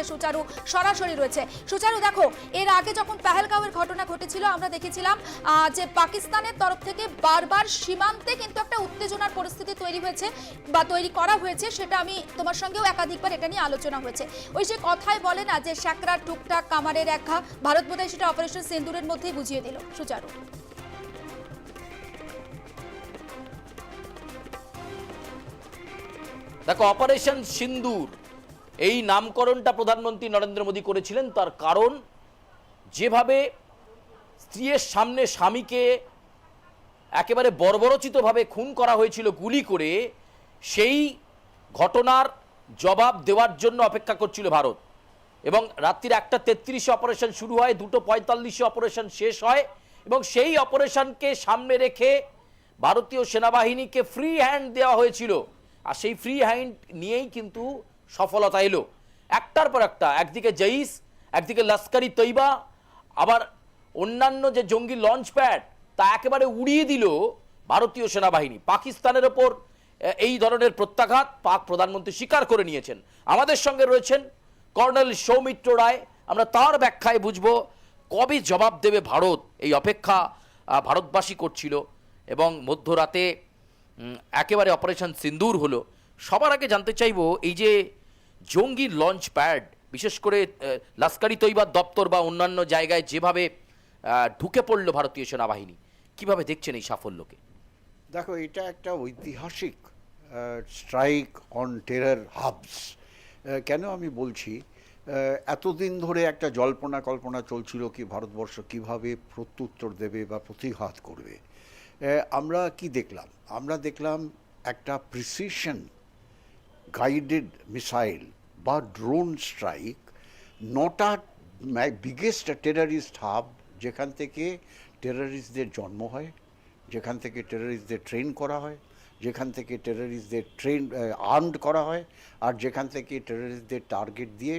সুচারু সরাসরি রয়েছে। সুচারু, দেখো, এর আগে যখন পেহেলগাঁওয়ের ঘটনা ঘটেছিল আমরা দেখেছিলাম যে পাকিস্তানের তরফ থেকে বারবার সীমান্তে কিন্তু একটা উত্তেজনার পরিস্থিতি তৈরি হয়েছে বা তৈরি করা হয়েছে, সেটা আমি তোমার সঙ্গেও একাধিকবার এটা নিয়ে আলোচনা হয়েছে। ওই যে কথায় বলে না যে শাকরা টুকটাক কামারের এক ঘা, ভারত বোধহয় সেটা অপারেশন সিন্দুরের মধ্যেই বুঝিয়ে দিল। সুচারু, দেখো, অপারেশন সিন্দুর এই নামকরণটা প্রধানমন্ত্রী নরেন্দ্র মোদী করেছিলেন, তার কারণ যেভাবে স্ত্রীর সামনে স্বামীকে একেবারে বর্বরচিতভাবে খুন করা হয়েছিল গুলি করে, সেই ঘটনার জবাব দেওয়ার জন্য অপেক্ষা করছিল ভারত। এবং রাত্রির 1:33 অপারেশন শুরু হয়, 2:45 অপারেশন শেষ হয়, এবং সেই অপারেশনকে সামনে রেখে ভারতীয় সেনাবাহিনীকে ফ্রি হ্যান্ড দেওয়া হয়েছিল। আর সেই ফ্রি হ্যান্ড নিয়েই কিন্তু সফলতা এলো একটার পর একটা। একদিকে জঈস, একদিকে লস্করি তৈবা, আবার অন্যান্য যে জঙ্গি লঞ্চ প্যাড তা একেবারে উড়িয়ে দিল ভারতীয় সেনাবাহিনী। পাকিস্তানের ওপর এই ধরনের প্রত্যাঘাত পাক প্রধানমন্ত্রী স্বীকার করে নিয়েছেন। আমাদের সঙ্গে রয়েছেন কর্নেল সৌমিত্র রায়, আমরা তার ব্যাখ্যায় বুঝবো কবে জবাব দেবে ভারত। এই অপেক্ষা ভারতবাসী করছিল এবং মধ্যরাতে একেবারে অপারেশন সিন্দুর হলো। সবার আগে জানতে চাইবো, এই যে জঙ্গি লঞ্চ প্যাড, বিশেষ করে লস্করি তৈবার দপ্তর বা অন্যান্য জায়গায় যেভাবে ঢুকে পড়লো ভারতীয় সেনাবাহিনী, কিভাবে দেখছেন এই সাফল্যকে? দেখো, এটা একটা ঐতিহাসিক স্ট্রাইক অন টেরর হাবস। কেন আমি বলছি, এতদিন ধরে একটা জল্পনা কল্পনা চলছিল কি ভারতবর্ষ কিভাবে প্রত্যুত্তর দেবে বা প্রতিঘাত করবে। আমরা কি দেখলাম? আমরা দেখলাম একটা প্রিসিশন গাইডেড মিসাইল বা ড্রোন স্ট্রাইক, নটা বিগেস্ট টেররিস্ট হাব, যেখান থেকে টেররিস্টদের জন্ম হয়, যেখান থেকে টেররিস্টদের ট্রেন করা হয়, যেখান থেকে টেররিস্টদের আর্মড করা হয়, আর যেখান থেকে টেররিস্টদের টার্গেট দিয়ে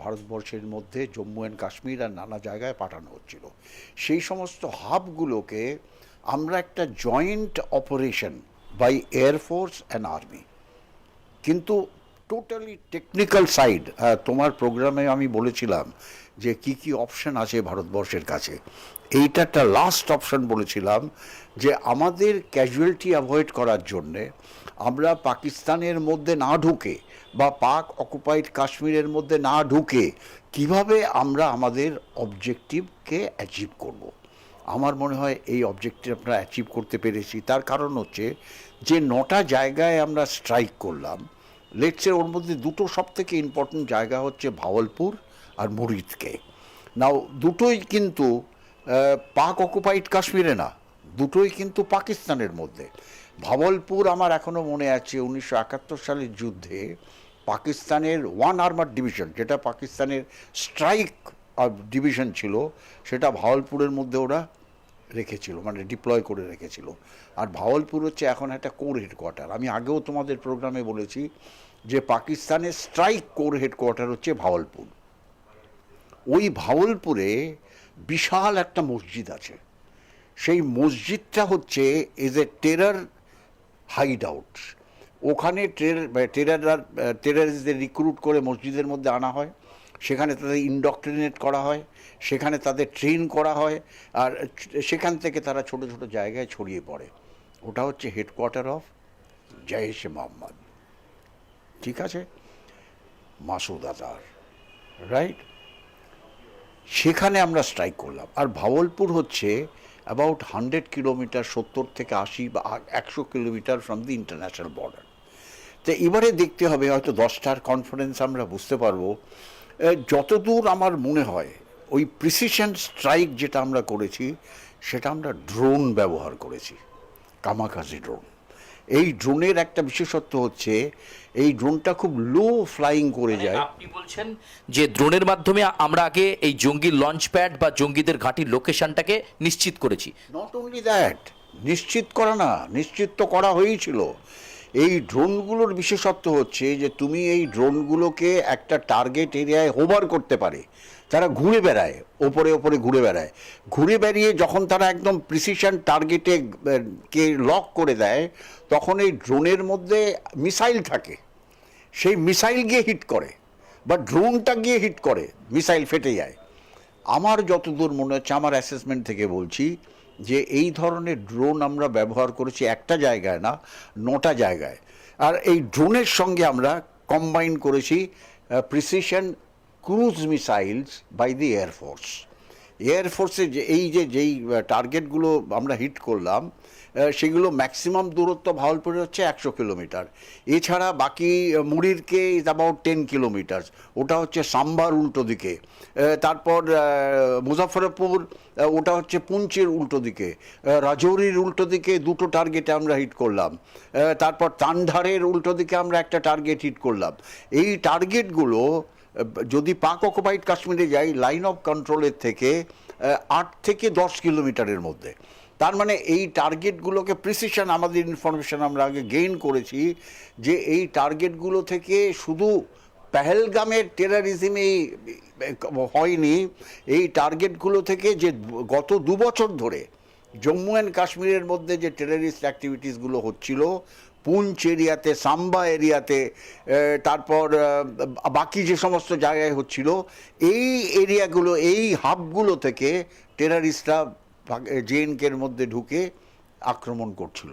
ভারতবর্ষের মধ্যে জম্মু অ্যান্ড কাশ্মীর আর নানা জায়গায় পাঠানো হচ্ছিল। সেই সমস্ত হাবগুলোকে আমরা একটা joint operation by air force and army, কিন্তু টোটালি টেকনিক্যাল সাইড। তোমার প্রোগ্রামে আমি বলেছিলাম যে কি কি অপশন আছে ভারতবর্ষের কাছে। এইটা একটা লাস্ট অপশন বলেছিলাম, যে আমাদের ক্যাজুয়ালিটি অ্যাভয়েড করার জন্যে আমরা পাকিস্তানের মধ্যে না ঢুকে বা পাক অকুপাইড কাশ্মীরের মধ্যে না ঢুকে কিভাবে আমরা আমাদের অবজেক্টিভকে অ্যাচিভ করব। আমার মনে হয় এই অবজেক্টিভ আমরা অ্যাচিভ করতে পেরেছি। তার কারণ হচ্ছে যে 9টা জায়গায় আমরা স্ট্রাইক করলাম, লেটসে ওর মধ্যে দুটো সবথেকে ইম্পর্টেন্ট জায়গা হচ্ছে ভাওয়ালপুর আর মুরিদকে। নাও দুটোই কিন্তু পাক অকুপাইড কাশ্মীরে না, দুটোই কিন্তু পাকিস্তানের মধ্যে। ভাওয়ালপুর আমার এখনও মনে আছে 1971 সালের যুদ্ধে পাকিস্তানের ওয়ান আর্মার ডিভিশন, যেটা পাকিস্তানের স্ট্রাইক ডিভিশন ছিল, সেটা ভাওয়ালপুরের মধ্যে ওরা রেখেছিল, মানে ডিপ্লয় করে রেখেছিল। আর ভাওয়ালপুর হচ্ছে এখন একটা কোর হেডকোয়ার্টার। আমি আগেও তোমাদের প্রোগ্রামে বলেছি যে পাকিস্তানের স্ট্রাইক কোর হেডকোয়ার্টার হচ্ছে ভাওয়ালপুর। ওই ভাওয়ালপুরে বিশাল একটা মসজিদ আছে। সেই মসজিদটা is a terror hideout. ওখানে টেররিস্টদের রিক্রুট করে মসজিদের মধ্যে আনা হয়, সেখানে তাদের ইনডক্ট্রিনেট করা হয়, সেখানে তাদের ট্রেন করা হয়, আর সেখান থেকে তারা ছোট ছোট জায়গায় ছড়িয়ে পড়ে। ওটা হচ্ছে হেডকোয়ার্টার অফ জৈশ-এ মোহাম্মদ, ঠিক আছে, মাসুদ আজহার, রাইট? সেখানে আমরা স্ট্রাইক করলাম। আর ভাওয়ালপুর হচ্ছে অ্যাবাউট 100 কিলোমিটার, 70 থেকে 80 বা 100 kilometre from the international border. তো এবারে দেখতে হবে, হয়তো 10টার কনফারেন্স আমরা বুঝতে পারবো। যতদূর আমার মনে হয় ওই প্রিসিশন স্ট্রাইক যেটা আমরা করেছি, সেটা আমরা ড্রোন ব্যবহার করেছি, কামাকাজি ড্রোন। এই ড্রোনের একটা বিশেষত্ব হচ্ছে এই ড্রোনটা খুব লো ফ্লাইং করে যায়। আপনি বলছেন যে ড্রোনের মাধ্যমে আমরা আগে এই জঙ্গি লঞ্চ প্যাড বা জঙ্গিদের ঘাঁটির লোকেশনটাকে নিশ্চিত করেছি। নট অনলি দ্যাট, নিশ্চিত করা না, নিশ্চিত তো করা হয়েছিল। এই ড্রোনগুলোর বিশেষত্ব হচ্ছে যে তুমি এই ড্রোনগুলোকে একটা টার্গেট এরিয়ায় হোভার করতে পারে, তারা ঘুরে বেড়ায়, ওপরে ওপরে ঘুরে বেড়ায়, ঘুরে বেরিয়ে যখন তারা একদম প্রিসিশন টার্গেটে কে লক করে দেয়, তখন এই ড্রোনের মধ্যে মিসাইল থাকে, সেই মিসাইল গিয়ে হিট করে। বা ড্রোনটা গিয়ে হিট করে, মিসাইল ফেটে যায়। আমার যতদূর মনে হচ্ছে, আমার অ্যাসেসমেন্ট থেকে বলছি, যে এই ধরনের ড্রোন আমরা ব্যবহার করেছি একটা জায়গায় না, 9টা জায়গায়। আর এই ড্রোনের সঙ্গে আমরা কম্বাইন করেছি precision cruise missiles by the air force. এয়ারফোর্সে যেই টার্গেটগুলো আমরা হিট করলাম, সেগুলো ম্যাক্সিমাম দূরত্ব ভাওয়ালপুরে হচ্ছে 100 কিলোমিটার। এছাড়া বাকি মুরিরকে ইজ অ্যাবাউট 10 কিলোমিটার, ওটা হচ্ছে সাম্বার উল্টো দিকে। তারপর মুজাফরপুর, ওটা হচ্ছে পুঞ্চের উল্টো দিকে। রাজৌরির উল্টো দিকে 2টো টার্গেটে আমরা হিট করলাম। তারপর তান্ডারের উল্টো দিকে আমরা একটা টার্গেট হিট করলাম। এই টার্গেটগুলো যদি পাক অকুপাইড কাশ্মীরে যাই, লাইন অফ কন্ট্রোলের থেকে 8 থেকে 10 কিলোমিটারের মধ্যে। তার মানে এই টার্গেটগুলোকে প্রিসিশন, আমাদের ইনফরমেশন আমরা আগে গেইন করেছি যে এই টার্গেটগুলো থেকে শুধু পেহেলগামের টেরারিজমই হয়নি, এই টার্গেটগুলো থেকে যে গত 2 বছর ধরে জম্মু অ্যান্ড কাশ্মীরের মধ্যে যে টেরারিস্ট অ্যাক্টিভিটিসগুলো হচ্ছিল, পুঞ্চ এরিয়াতে, সাম্বা এরিয়াতে, তারপর বাকি যে সমস্ত জায়গায় হচ্ছিল, এই এরিয়াগুলো, এই হাবগুলো থেকে টেরারিস্টরা জেএনকের মধ্যে ঢুকে আক্রমণ করছিল।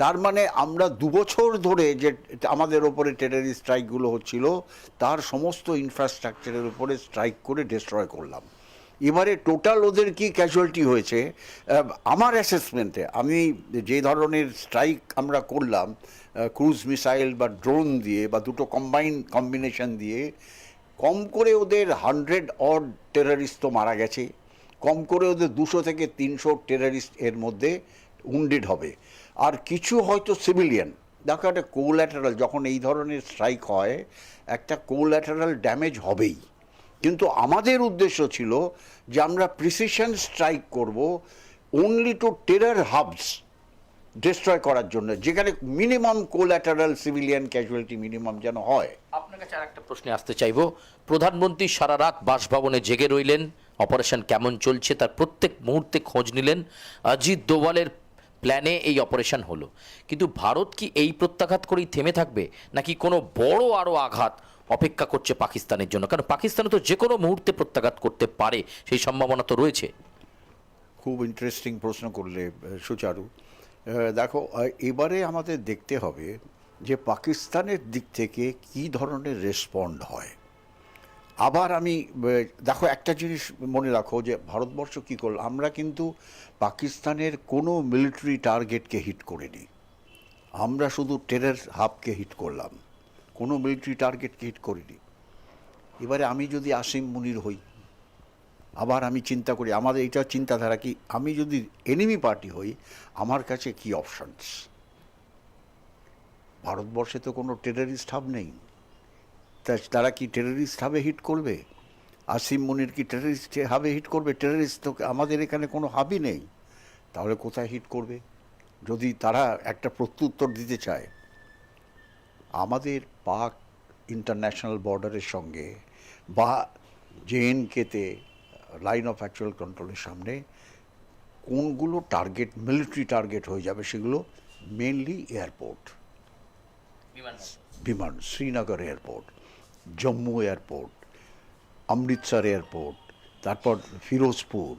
তার মানে আমরা 2 বছর ধরে যে আমাদের ওপরে টেরারিস্ট স্ট্রাইকগুলো হচ্ছিল, তার সমস্ত ইনফ্রাস্ট্রাকচারের উপরে স্ট্রাইক করে ডিস্ট্রয় করলাম। এবারে টোটাল ওদের কি ক্যাজুয়ালিটি হয়েছে, আমার অ্যাসেসমেন্টে, আমি যে ধরনের স্ট্রাইক আমরা করলাম ক্রুজ মিসাইল বা ড্রোন দিয়ে বা 2টো কম্বিনেশন দিয়ে, কম করে ওদের 100 অড টেরারিস্ট তো মারা গেছে, কম করে ওদের 200 থেকে 300 টেরারিস্ট এর মধ্যে উন্ডেড হবে। আর কিছু হয়তো সিভিলিয়ান, দেখো একটা কোল্যাটারাল, যখন এই ধরনের স্ট্রাইক হয় একটা কোল্যাটারাল ড্যামেজ হবেই। কিন্তু আমাদের উদ্দেশ্য ছিল যে আমরা প্রিসিশন স্ট্রাইক করব only to terror hubs destroy করার জন্য, যেখানে minimum collateral civilian casualty minimum যেন হয়। আপনার কাছে আর একটা প্রশ্নে আসতে চাইবো, প্রধানমন্ত্রী সারা রাত বাসভবনে জেগে রইলেন, অপারেশন কেমন চলছে তার প্রত্যেক মুহূর্তে খোঁজ নিলেন। অজিত দোভালের প্ল্যানে এই অপারেশন হলো, কিন্তু ভারত কি এই প্রত্যাঘাত করেই থেমে থাকবে, নাকি কোনো বড় আরও আঘাত অপেক্ষা করছে পাকিস্তানের জন্য? কারণ পাকিস্তানও তো যে কোনো মুহূর্তে প্রত্যাঘাত করতে পারে, সেই সম্ভাবনা তো রয়েছে। খুব ইন্টারেস্টিং প্রশ্ন করলে সুচারু। দেখো, এবারে আমাদের দেখতে হবে যে পাকিস্তানের দিক থেকে কি ধরনের রেসপন্ড হয়। আবার আমি দেখো, একটা জিনিস মনে রাখো যে ভারতবর্ষ কী করল, আমরা কিন্তু পাকিস্তানের কোনো মিলিটারি টার্গেটকে হিট করিনি, আমরা শুধু টেরর হাবকে হিট করলাম, কোনো মিলিটারি টার্গেটকে হিট করিনি। এবারে আমি যদি আসিম মুনির হই, আবার আমি চিন্তা করি, আমাদের এটা চিন্তাধারা কি, আমি যদি এনিমি পার্টি হই, আমার কাছে কি অপশনস? ভারতবর্ষে তো কোনো টেররিস্ট হাব নেই, তারা কি টেররিস্ট হাবে হিট করবে? আসিম মুনির কি টেররিস্ট হাবে হিট করবে? টেররিস্ট তো আমাদের এখানে কোনো হাবই নেই, তাহলে কোথায় হিট করবে? যদি তারা একটা প্রত্যুত্তর দিতে চায়, আমাদের পাক ইন্টারন্যাশনাল বর্ডারের সঙ্গে বা জেএনকেতে লাইন অফ অ্যাকচুয়াল কন্ট্রোলের সামনে কোনগুলো টার্গেট মিলিটারি টার্গেট হয়ে যাবে, সেগুলো মেনলি এয়ারপোর্ট, বিমান, Srinagar airport, Jammu airport, Amritsar airport, তারপর ফিরোজপুর,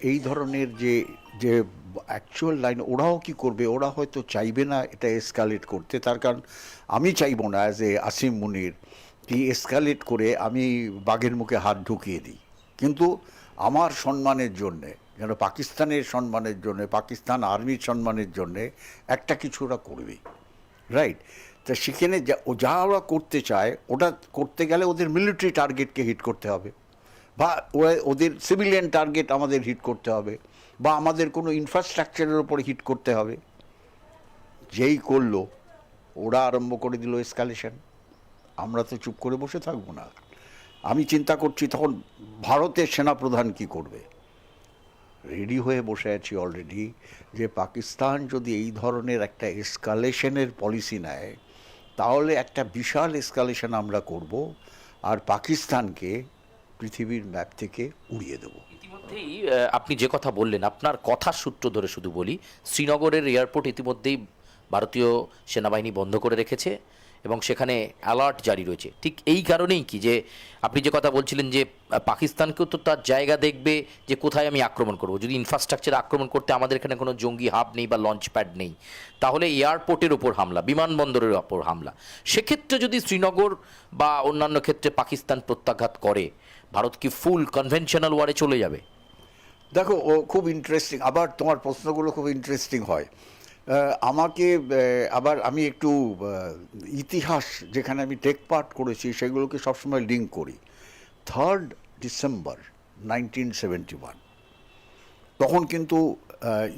এই ধরনের যে যে অ্যাকচুয়াল লাইন। ওরাও কি করবে, ওরা হয়তো চাইবে না এটা এসকালেট করতে, তার কারণ আমি চাইবো না অ্যাজ এ আসিম মুনির কি এসকালেট করে আমি বাঘের মুখে হাত ঢুকিয়ে দিই। কিন্তু আমার সম্মানের জন্যে, যেন পাকিস্তানের সম্মানের জন্যে, পাকিস্তান আর্মির সম্মানের জন্যে একটা কিছু ওরা করবে, রাইট? তা সেখানে যা ওরা করতে চায়, ওটা করতে গেলে ওদের মিলিটারি টার্গেটকে হিট করতে হবে, বা ওদের সিভিলিয়ান টার্গেট আমাদের হিট করতে হবে, বা আমাদের কোনো ইনফ্রাস্ট্রাকচারের ওপরে হিট করতে হবে। যেই করলো, ওরা আরম্ভ করে দিল এসকালেশন, আমরা তো চুপ করে বসে থাকবো না। আমি চিন্তা করছি তখন ভারতের সেনাপ্রধান কি করবে। রেডি হয়ে বসে আছি অলরেডি, যে পাকিস্তান যদি এই ধরনের একটা এসকালেশনের পলিসি নেয়, তাহলে একটা বিশাল এসকালেশন আমরা করব, আর পাকিস্তানকে পৃথিবীর ম্যাপ থেকে উড়িয়ে দেব। ইতিমধ্যেই আপনি যে কথা বললেন, আপনার কথার সূত্র ধরে শুধু বলি, শ্রীনগরের এয়ারপোর্ট ইতিমধ্যেই ভারতীয় সেনাবাহিনী বন্ধ করে রেখেছে এবং সেখানে অ্যালার্ট জারি রয়েছে। ঠিক এই কারণেই কি যে আপনি যে কথা বলছিলেন যে পাকিস্তানকেও তো তার জায়গা দেখবে যে কোথায় আমি আক্রমণ করব। যদি ইনফ্রাস্ট্রাকচার আক্রমণ করতে আমাদের এখানে কোনো জঙ্গি হাব নেই বা লঞ্চ প্যাড নেই, তাহলে এয়ারপোর্টের ওপর হামলা, বিমানবন্দরের ওপর হামলা, সেক্ষেত্রে যদি শ্রীনগর বা অন্যান্য ক্ষেত্রে পাকিস্তান প্রত্যাঘাত করে, ভারত কি ফুল কনভেনশনাল ওয়ারে চলে যাবে? দেখো, ও খুব ইন্টারেস্টিং, আবার তোমার প্রশ্নগুলো খুব ইন্টারেস্টিং হয়। আমাকে আবার আমি একটু ইতিহাস যেখানে আমি টেক পার্ট করেছি সেগুলোকে সবসময় লিঙ্ক করি। 3rd ডিসেম্বর 1971, তখন কিন্তু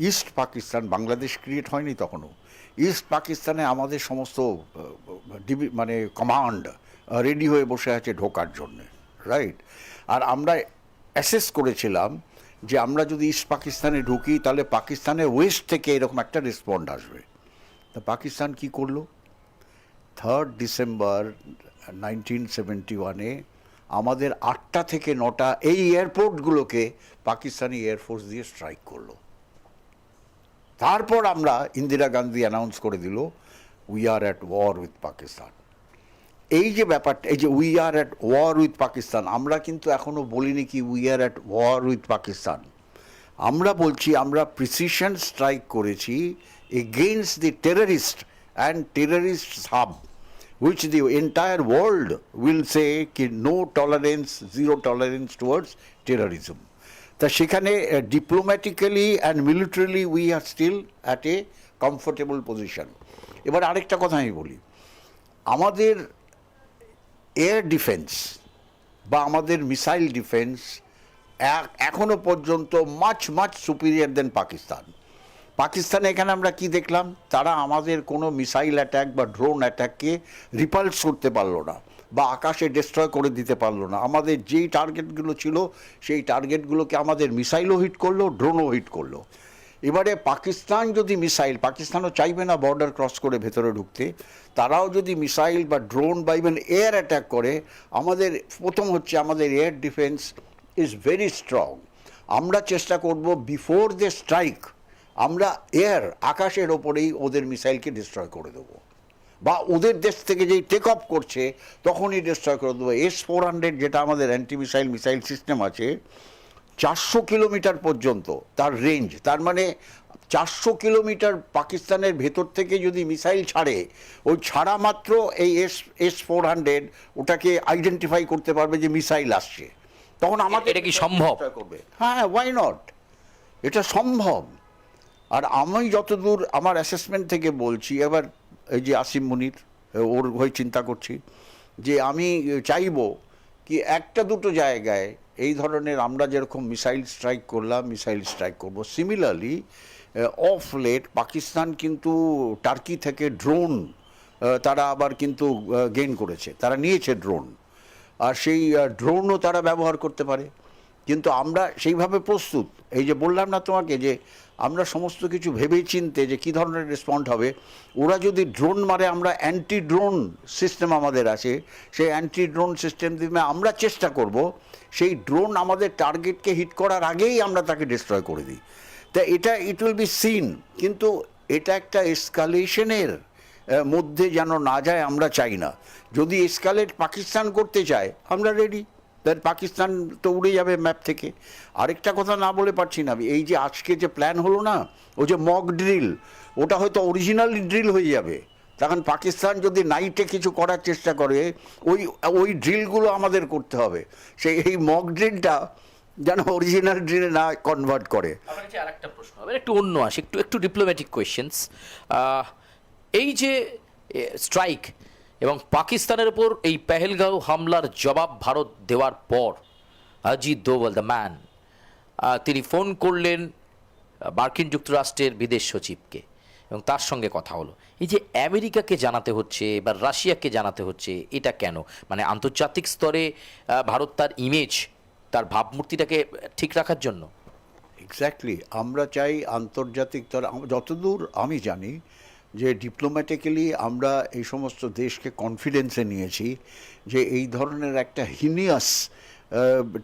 ইস্ট পাকিস্তান, বাংলাদেশ ক্রিয়েট হয়নি তখনও। ইস্ট পাকিস্তানে আমাদের সমস্ত মানে কমান্ড রেডি হয়ে বসে আছে ঢোকার জন্যে, রাইট? আর আমরা অ্যাসেস করেছিলাম যে আমরা যদি ইস্ট পাকিস্তানে ঢুকি তাহলে পাকিস্তানের ওয়েস্ট থেকে এরকম একটা রেসপন্ড আসবে। তা পাকিস্তান কি করলো? 3rd ডিসেম্বর 1971-এ আমাদের 8টা থেকে 9টা এই এয়ারপোর্টগুলোকে পাকিস্তানি এয়ারফোর্স দিয়ে স্ট্রাইক করলো। তারপর আমরা, ইন্দিরা গান্ধী অ্যানাউন্স করে দিল we are at war with Pakistan. এই যে ব্যাপারটা, এই যে we are at war with Pakistan, আমরা কিন্তু এখনও বলিনি কি we are at war with Pakistan. আমরা বলছি আমরা প্রিসিশন স্ট্রাইক করেছি against the terrorist and terrorist hub, which the entire world will say ki no tolerance, zero tolerance towards terrorism. তা সেখানে diplomatically and militarily we are still at a comfortable position. এবার আরেকটা কথা আমি বলি, আমাদের air defence বা আমাদের মিসাইল ডিফেন্স এখনো পর্যন্ত মাচ সুপিরিয়ার দেন পাকিস্তান। পাকিস্তানে এখানে আমরা কি দেখলাম? তারা আমাদের কোনো মিসাইল অ্যাটাক বা ড্রোন অ্যাটাককে রিপালস করতে পারলো না বা আকাশে ডিস্ট্রয় করে দিতে পারলো না। আমাদের যেই টার্গেটগুলো ছিল সেই টার্গেটগুলোকে আমাদের মিসাইলও হিট করলো, ড্রোনও হিট করলো। এবারে পাকিস্তান যদি মিসাইল, পাকিস্তানও চাইবে না বর্ডার ক্রস করে ভেতরে ঢুকতে, তারাও যদি মিসাইল বা ড্রোন বা ইভেন এয়ার অ্যাটাক করে, আমাদের প্রথম হচ্ছে আমাদের air defence is very strong. আমরা চেষ্টা করব বিফোর দ্য স্ট্রাইক আমরা আকাশের ওপরেই ওদের মিসাইলকে ডিস্ট্রয় করে দেবো, বা ওদের দেশ থেকে যেই টেক অফ করছে তখনই ডিস্ট্রয় করে দেবো। S-400 যেটা আমাদের অ্যান্টি মিসাইল সিস্টেম আছে, 400 কিলোমিটার পর্যন্ত তার রেঞ্জ। তার মানে 400 কিলোমিটার পাকিস্তানের ভেতর থেকে যদি মিসাইল ছাড়ে, ওই ছাড়া মাত্র এই S-400 ওটাকে আইডেন্টিফাই করতে পারবে যে মিসাইল আসছে, তখন আমাদের এটা কি সম্ভব করবে। হ্যাঁ, ওয়াই নট, এটা সম্ভব। আর আমি যতদূর আমার অ্যাসেসমেন্ট থেকে বলছি, এবার এই যে আসিম মুনির, ওর হয়ে চিন্তা করছি যে আমি চাইব কি একটা দুটো জায়গায় এই ধরনের আমরা যেরকম মিসাইল স্ট্রাইক করলাম, মিসাইল স্ট্রাইক করব। সিমিলারলি অফ লেট পাকিস্তান কিন্তু টার্কি থেকে ড্রোন তারা আবার কিন্তু গেইন করেছে, তারা নিয়েছে ড্রোন, আর সেই ড্রোনও তারা ব্যবহার করতে পারে। কিন্তু আমরা সেইভাবে প্রস্তুত, এই যে বললাম না তোমাকে যে আমরা সমস্ত কিছু ভেবে চিনতে যে কী ধরনের রেসপন্ড হবে। ওরা যদি ড্রোন মারে, আমরা অ্যান্টি ড্রোন সিস্টেম আমাদের আছে, সেই অ্যান্টি ড্রোন সিস্টেম দিয়ে আমরা চেষ্টা করব সেই ড্রোন আমাদের টার্গেটকে হিট করার আগেই আমরা তাকে ডিস্ট্রয় করে দিই। তা এটা ইট উইল বি সিন, কিন্তু এটা একটা এসকালেশনের মধ্যে যেন না যায় আমরা চাই না। যদি এসকালেট পাকিস্তান করতে চায় আমরা রেডি, দেন পাকিস্তান তো উড়ে যাবে ম্যাপ থেকে। আরেকটা কথা না বলে পারছি না, এই যে আজকে যে প্ল্যান হলো না, ও যে মক ড্রিল, ওটা হয়তো অরিজিনাল ড্রিল হয়ে যাবে। তখন পাকিস্তান যদি নাইটে কিছু করার চেষ্টা করে, ওই ড্রিলগুলো আমাদের করতে হবে। এই মক ড্রিলটা যেন অরিজিনাল ড্রিলে না কনভার্ট করে। আরেকটা প্রশ্ন হবে, একটু অন্য আসে, একটু ডিপ্লোম্যাটিক কোয়েশ্চেন্স। এই যে স্ট্রাইক এবং পাকিস্তানের উপর এই পেহেলগাঁও হামলার জবাব ভারত দেওয়ার পর অজিত দোভাল দ্য ম্যান, তিনি ফোন করলেন মার্কিন যুক্তরাষ্ট্রের বিদেশ সচিবকে এবং তার সঙ্গে কথা হলো। এই যে আমেরিকাকে জানাতে হচ্ছে বা রাশিয়াকে জানাতে হচ্ছে, এটা কেন? মানে আন্তর্জাতিক স্তরে ভারত তার ইমেজ, তার ভাবমূর্তিটাকে ঠিক রাখার জন্য। এক্স্যাক্টলি, আমরা চাই আন্তর্জাতিক স্তরে, যতদূর আমি জানি যে ডিপ্লোম্যাটিক্যালি আমরা এই সমস্ত দেশকে কনফিডেন্সে নিয়েছি যে এই ধরনের একটা হিনিয়াস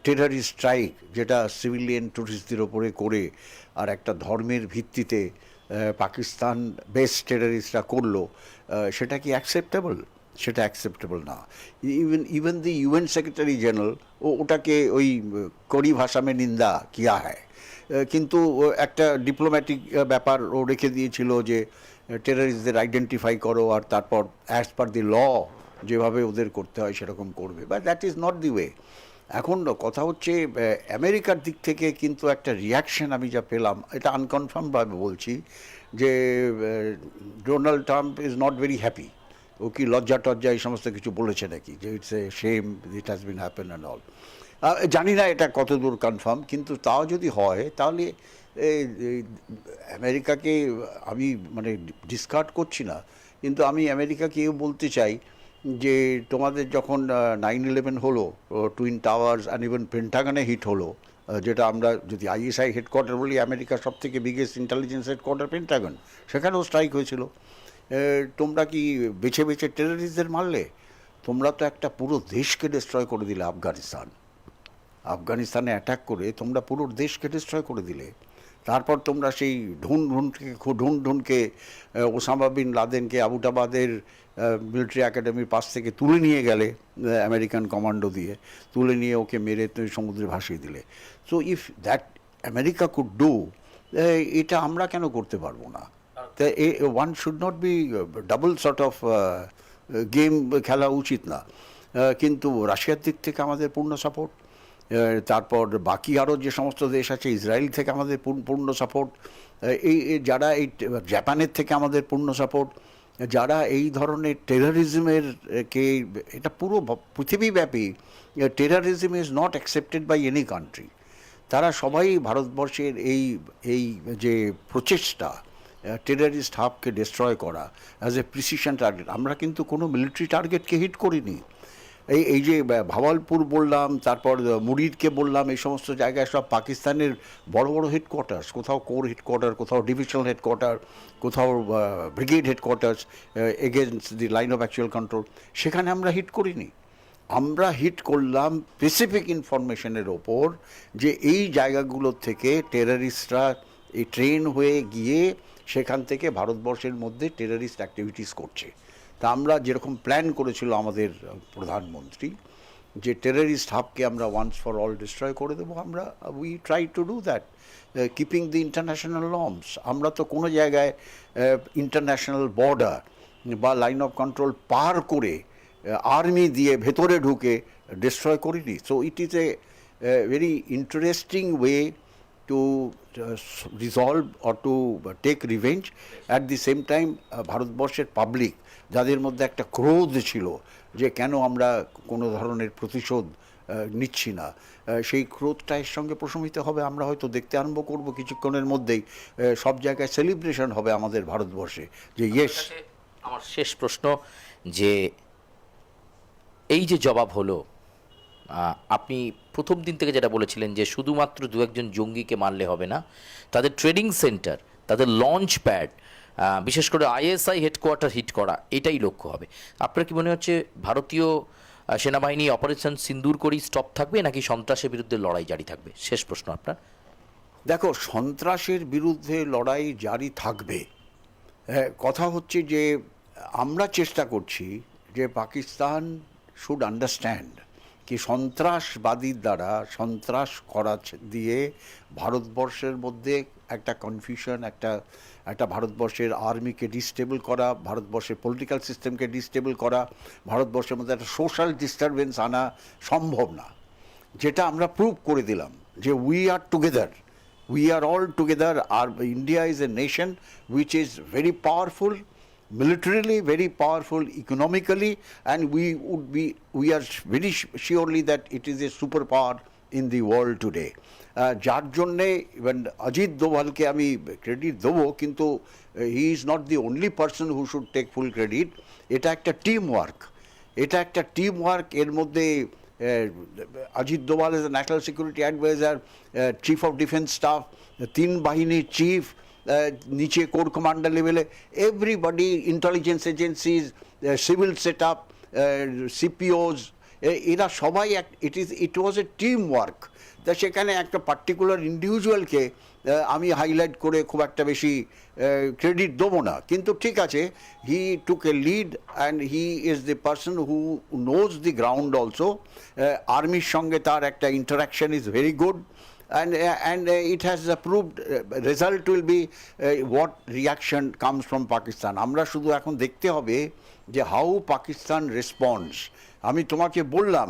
টেরারিস্ট স্ট্রাইক যেটা সিভিলিয়ান টুরিস্টদের ওপরে করে আর একটা ধর্মের ভিত্তিতে পাকিস্তান বেস টেরারিস্টরা করলো, সেটা কি অ্যাকসেপ্টেবল? সেটা অ্যাকসেপ্টেবল না। ইভেন দি ইউএন সেক্রেটারি জেনারেল ওটাকে ওই কড়ি ভাষা মে নিন্দা কিয়া হ্যায়, কিন্তু একটা ডিপ্লোম্যাটিক ব্যাপার ও রেখে দিয়েছিল যে টেররিস্টদের আইডেন্টিফাই করো আর তারপর অ্যাজ পার দি ল যেভাবে ওদের করতে হয় সেরকম করবে, but that is not the way. এখন কথা হচ্ছে আমেরিকার দিক থেকে কিন্তু একটা রিয়াকশন আমি যা পেলাম, এটা আনকনফার্মভাবে বলছি, যে Donald Trump is not very happy. ও কি লজ্জা টজ্জা এই সমস্ত কিছু বলেছে নাকি, যে it's a shame it has been happen and all. জানি না এটা কতদূর কনফার্ম, কিন্তু তাও যদি হয় তাহলে আমেরিকাকে আমি মানে ডিসকার্ড করছি না, কিন্তু আমি আমেরিকাকেও বলতে চাই যে তোমাদের যখন 9/11 হলো, টুইন টাওয়ার্স অ্যান্ড ইভেন পেন্টাগনে হিট হলো, যেটা আমরা যদি আইএসআই হেডকোয়ার্টার বলি, আমেরিকার সব থেকে বিগেস্ট ইন্টেলিজেন্স হেডকোয়ার্টার পেন্টাগন, সেখানেও স্ট্রাইক হয়েছিল। তোমরা কি বেছে বেছে টেররিস্টদের মারলে? তোমরা তো একটা পুরো দেশকে ডিস্ট্রয় করে দিলে। আফগানিস্তানে অ্যাটাক করে তোমরা পুরো দেশকে ডিস্ট্রয় করে দিলে। তারপর তোমরা সেই ঢুনকে ওসামা বিন লাদেনকে আবুটাবাদের মিলিটারি একাডেমির পাশ থেকে তুলে নিয়ে গেলে, আমেরিকান কমান্ডো দিয়ে তুলে নিয়ে ওকে মেরে তুমি সমুদ্রে ভাসিয়ে দিলে। So if that America could do, এটা আমরা কেন করতে পারবো না? One should not be double sort of game খেলা উচিত না। কিন্তু রাশিয়ার দিক থেকে আমাদের পূর্ণ সাপোর্ট, তারপর বাকি আরও যে সমস্ত দেশ আছে, ইসরায়েল থেকে আমাদের পূর্ণ সাপোর্ট, এই যারা এই জাপানের থেকে আমাদের পূর্ণ সাপোর্ট, যারা এই ধরনের টেররিজমের কে, এটা পুরো পৃথিবীব্যাপী terrorism is not accepted by any country. তারা সবাই ভারতবর্ষের এই যে প্রচেষ্টা টেররিস্ট হাবকে ডিস্ট্রয় করা অ্যাজ এ প্রিসিশন টার্গেট, আমরা কিন্তু কোনো মিলিটারি টার্গেটকে হিট করিনি। এই যে ভাওয়ালপুর বললাম, তারপর মুরিদকে বললাম, এই সমস্ত জায়গায় সব পাকিস্তানের বড় বড় হেডকোয়ার্টার্স, কোথাও কোর হেডকোয়ার্টার, কোথাও ডিভিশনাল হেডকোয়ার্টার, কোথাও brigade headquarters against the line of actual control, সেখানে আমরা হিট করিনি। আমরা হিট করলাম স্পেসিফিক ইনফরমেশনের ওপর, যে এই জায়গাগুলোর থেকে টেররিস্টরা এই ট্রেন হয়ে গিয়ে সেখান থেকে ভারতবর্ষের মধ্যে টেররিস্ট অ্যাক্টিভিটিস করছে। তা আমরা যেরকম প্ল্যান করেছিল আমাদের প্রধানমন্ত্রী, যে টেররিস্ট হাবকে আমরা ওয়ান্স ফর অল ডিস্ট্রয় করে দেবো, আমরা we try to do that keeping the international norms. আমরা তো কোনো জায়গায় ইন্টারন্যাশনাল বর্ডার বা লাইন অফ কন্ট্রোল পার করে আর্মি দিয়ে ভেতরে ঢুকে ডিস্ট্রয় করিনি। So it is a very interesting way to resolve or to take revenge. At the same time, ভারতবর্ষের পাবলিক যাদের মধ্যে একটা ক্রোধ ছিল যে কেন আমরা কোনো ধরনের প্রতিশোধ নিচ্ছি না, সেই ক্রোধটা এর সঙ্গে প্রশমিত হবে। আমরা হয়তো দেখতে আরম্ভ করব কিছুক্ষণের মধ্যেই, সব জায়গায় সেলিব্রেশন হবে আমাদের ভারতবর্ষে যে ইয়েস। আমার শেষ প্রশ্ন, যে এই যে জবাব হলো, আপনি প্রথম দিন থেকে যেটা বলেছিলেন যে শুধুমাত্র দু একজন জঙ্গিকে মারলে হবে না, তাদের ট্রেনিং সেন্টার, তাদের লঞ্চ প্যাড, বিশেষ করে আইএসআই হেডকোয়ার্টার হিট করা, এটাই লক্ষ্য হবে। আপনার কি মনে হচ্ছে ভারতীয় সেনাবাহিনী অপারেশন সিন্দুর করেই স্টপ থাকবে, নাকি সন্ত্রাসের বিরুদ্ধে লড়াই জারি থাকবে? শেষ প্রশ্ন আপনার। দেখো, সন্ত্রাসের বিরুদ্ধে লড়াই জারি থাকবে। কথা হচ্ছে যে আমরা চেষ্টা করছি যে পাকিস্তান শুড আন্ডারস্ট্যান্ড কি সন্ত্রাসবাদীর দ্বারা সন্ত্রাস করা দিয়ে ভারতবর্ষের মধ্যে একটা কনফিউশন, একটা ভারতবর্ষের আর্মিকে ডিস্টেবল করা, ভারতবর্ষের পলিটিক্যাল সিস্টেমকে ডিস্টেবল করা, ভারতবর্ষের মধ্যে একটা সোশ্যাল ডিস্টারবেন্স আনা সম্ভব না। যেটা আমরা প্রুভ করে দিলাম যে we are together, we are all together. India is a nation which is very powerful militarily, very powerful economically, and we are very surely that it is a superpower in the world today. যার জন্যে even Ajit দোভালকে আমি credit দেবো, কিন্তু he is not the only person who should take full credit. এটা একটা team work. এর মধ্যে Ajit Doval is the National Security Advisor, Chief of Defence Staff, 3 বাহিনীর চিফ, নিচে কোর কমান্ডার লেভেলে everybody, intelligence agencies, civil set up, CPOs, এরা সবাই ইট ওয়াজ এ team work. তা সেখানে একটা পার্টিকুলার ইন্ডিভিজুয়ালকে আমি হাইলাইট করে খুব একটা বেশি ক্রেডিট দেবো না, কিন্তু ঠিক আছে, he took a lead and he is the person who knows the ground also. আর্মির সঙ্গে তার একটা interaction is very good, and it has proved result will be what reaction comes from Pakistan. আমরা শুধু এখন দেখতে হবে যে হাউ পাকিস্তান রেসপন্স। আমি তোমাকে বললাম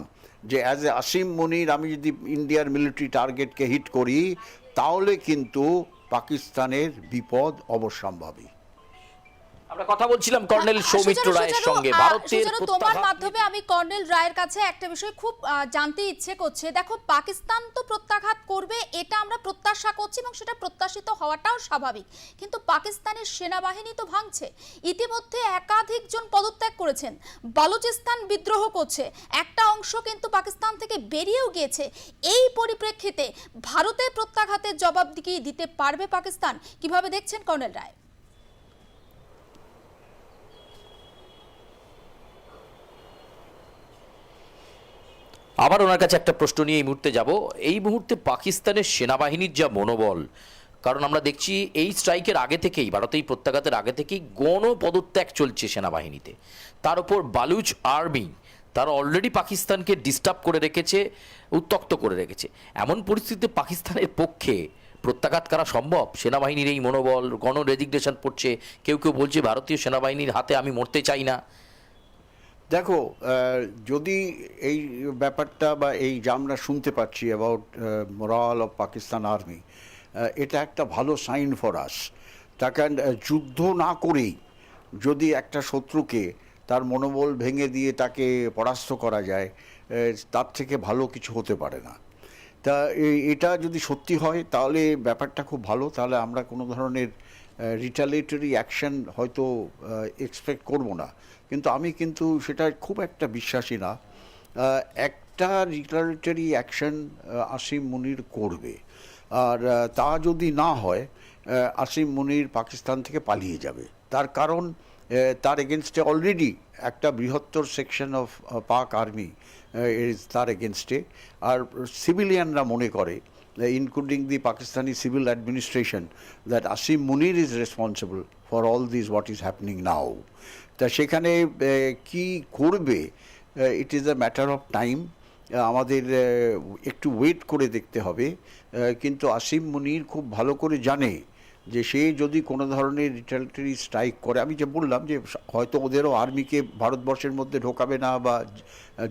যে অ্যাজ এ আসিম মনির আমি যদি ইন্ডিয়ার মিলিটারি টার্গেটকে হিট করি তাহলে কিন্তু পাকিস্তানের বিপদ অবশ্যম্ভাবী। আমরা কথা বলছিলাম কর্নেল সৌমিত্র রায়ের সঙ্গে। ভারতের তোমার মাধ্যমে আমি কর্নেল রায়ের কাছে একটা বিষয় খুব জানতে ইচ্ছে করছে। দেখো, পাকিস্তান তো প্রত্যাঘাত করবে এটা আমরা প্রত্যাশা করছি এবং সেটা প্রত্যাশিত হওয়াটাও স্বাভাবিক, কিন্তু পাকিস্তানের সেনাবাহিনী তো ভাঙছে। ইতিমধ্যে একাধিক জন পদত্যাগ করেছেন, বালুচিস্তান বিদ্রোহ করছে, একটা অংশ কিন্তু পাকিস্তান থেকে বেরিয়েও গিয়েছে। এই পরিপ্রেক্ষিতে ভারতের প্রত্যাঘাতের জবাব কি দিতে পারবে পাকিস্তান? কিভাবে দেখছেন কর্নেল রায়? আবার ওনার কাছে একটা প্রশ্ন নিয়ে এই মুহূর্তে যাব। এই মুহূর্তে পাকিস্তানের সেনাবাহিনীর যা মনোবল, কারণ আমরা দেখছি এই স্ট্রাইকের আগে থেকেই, ভারতের প্রত্যাঘাতের আগে থেকেই গণ পদত্যাগ চলছে সেনাবাহিনীতে। তার উপর বালুচ আর্মি তারা অলরেডি পাকিস্তানকে ডিস্টার্ব করে রেখেছে, উত্তক্ত করে রেখেছে। এমন পরিস্থিতিতে পাকিস্তানের পক্ষে প্রত্যাঘাত করা সম্ভব? সেনাবাহিনীর এই মনোবল, গণ রেজিগনেশন পড়ছে, কেউ কেউ বলছে ভারতীয় সেনাবাহিনীর হাতে আমি মরতে চাই না। দেখো, যদি এই ব্যাপারটা বা এই যে আমরা শুনতে পাচ্ছি about moral of Pakistan army, এটা একটা ভালো সাইন ফর আস। তাকে যুদ্ধ না করেই যদি একটা শত্রুকে তার মনোবল ভেঙে দিয়ে তাকে পরাস্ত করা যায়, তার থেকে ভালো কিছু হতে পারে না। তা এটা যদি সত্যি হয় তাহলে ব্যাপারটা খুব ভালো। তাহলে আমরা কোনো ধরনের রিটালিয়েটরি অ্যাকশন হয়তো এক্সপেক্ট করব না, কিন্তু আমি কিন্তু সেটা খুব একটা বিশ্বাসী না। একটা রিটালিয়েটরি অ্যাকশন আসিম মুনির করবে, আর তা যদি না হয় আসিম মুনির পাকিস্তান থেকে পালিয়ে যাবে। তার কারণ তার এগেনস্টে অলরেডি একটা বৃহত্তর সেকশন অফ পাক আর্মি ইজ তার এগেনস্টে। আর সিভিলিয়ানরা মনে করে, including the Pakistani civil administration, that Asim Munir is responsible for all this what is happening now. তা সেখানে কি করবে, it is a matter of time. আমাদের একটু ওয়েট করে দেখতে হবে। কিন্তু আসিম মুনির খুব ভালো করে জানে যে সে যদি কোনো ধরনের রিটালিয়েটরি স্ট্রাইক করে, আমি যে বললাম যে হয়তো ওদেরও আর্মিকে ভারতবর্ষের মধ্যে ঢোকাবে না বা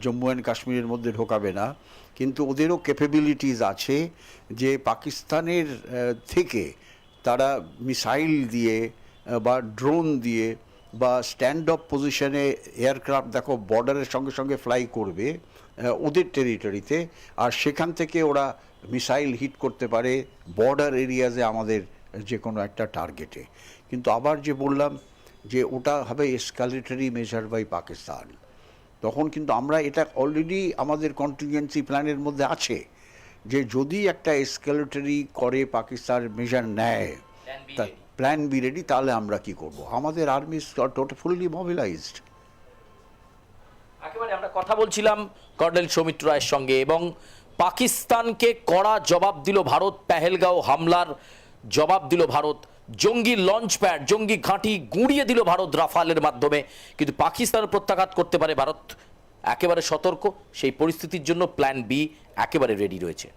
জম্মু অ্যান্ড কাশ্মীরের মধ্যে ঢোকাবে না, কিন্তু ওদেরও ক্যাপাবিলিটিস আছে যে পাকিস্তানের থেকে তারা মিসাইল দিয়ে বা ড্রোন দিয়ে বা স্ট্যান্ড অফ পজিশনে এয়ারক্রাফট, দেখো বর্ডারের সঙ্গে সঙ্গে ফ্লাই করবে ওদের টেরিটরিতে, আর সেখান থেকে ওরা মিসাইল হিট করতে পারে বর্ডার এরিয়াজে আমাদের যে কোনো একটা টার্গেটে। কিন্তু আবার যে বললাম যে ওটা হবে এসকালেটরি মেজার বাই পাকিস্তান, তখন কিন্তু আমরা এটা অলরেডি আমাদের কন্টিনজেন্সি প্ল্যানের মধ্যে আছে যে যদি একটা এসকালেটরি করে পাকিস্তান মেজার নেয়, প্ল্যান বি রেডি, তাহলে আমরা কি করব? আমাদের আর্মি টোটাল ফুললি মোবিলাইজড। একেবারে আমরা কথা বলছিলাম কর্নেল সৌমিত্র রায়ের সঙ্গে, এবং পাকিস্তানকে কড়া জবাব দিল ভারত। পেহেলগাঁও হামলার জবাব দিল ভারত, জঙ্গি লঞ্চ প্যাড, জঙ্গি ঘাঁটি গুঁড়িয়ে দিল ভারত রাফালের মাধ্যমে। কিন্তু পাকিস্তান প্রত্যাঘাত করতে পারে, ভারত একেবারে সতর্ক। সেই পরিস্থিতির জন্য প্ল্যান বি একেবারে রেডি রয়েছে।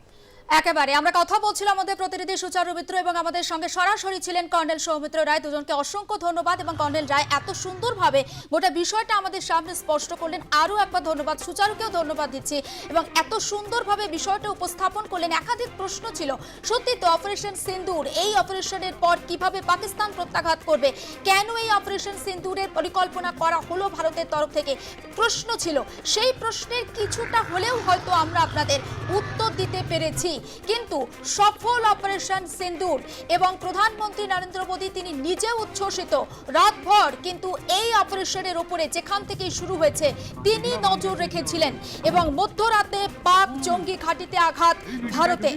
একেবারে আমরা কথা বলছিলাম আমাদের প্রতিনিধি সুচারু মিত্র, এবং আমাদের সঙ্গে সরাসরি ছিলেন কর্নেল সৌমিত্র রায়। দুজনকে অসংখ্য ধন্যবাদ। এবং কর্নেল রায় এত সুন্দরভাবে গোটা বিষয়টা আমাদের সামনে স্পষ্ট করলেন, আরও একবার ধন্যবাদ। সুচারুকেও ধন্যবাদ দিচ্ছি, এবং এত সুন্দরভাবে বিষয়টা উপস্থাপন করলেন। একাধিক প্রশ্ন ছিল, সত্যি তো অপারেশন সিন্দুর, এই অপারেশনের পর কিভাবে পাকিস্তান প্রত্যাঘাত করবে, কেন এই অপারেশন সিন্দুরের পরিকল্পনা করা হলো ভারতের তরফ থেকে, প্রশ্ন ছিল। সেই প্রশ্নের কিছুটা হলেও হয়তো আমরা আপনাদের উত্তর দিতে পেরেছি। কিন্তু সফল অপারেশন সিন্দুর, এবং প্রধানমন্ত্রী নরেন্দ্র মোদী তিনি নিজেও উচ্ছ্বসিত রাতভর, কিন্তু এই অপারেশনের উপরে যেখান থেকে শুরু হয়েছে তিনি নজর রেখেছিলেন, এবং মধ্যরাতে পাক জঙ্গি ঘাঁটিতে আঘাত ভারতে।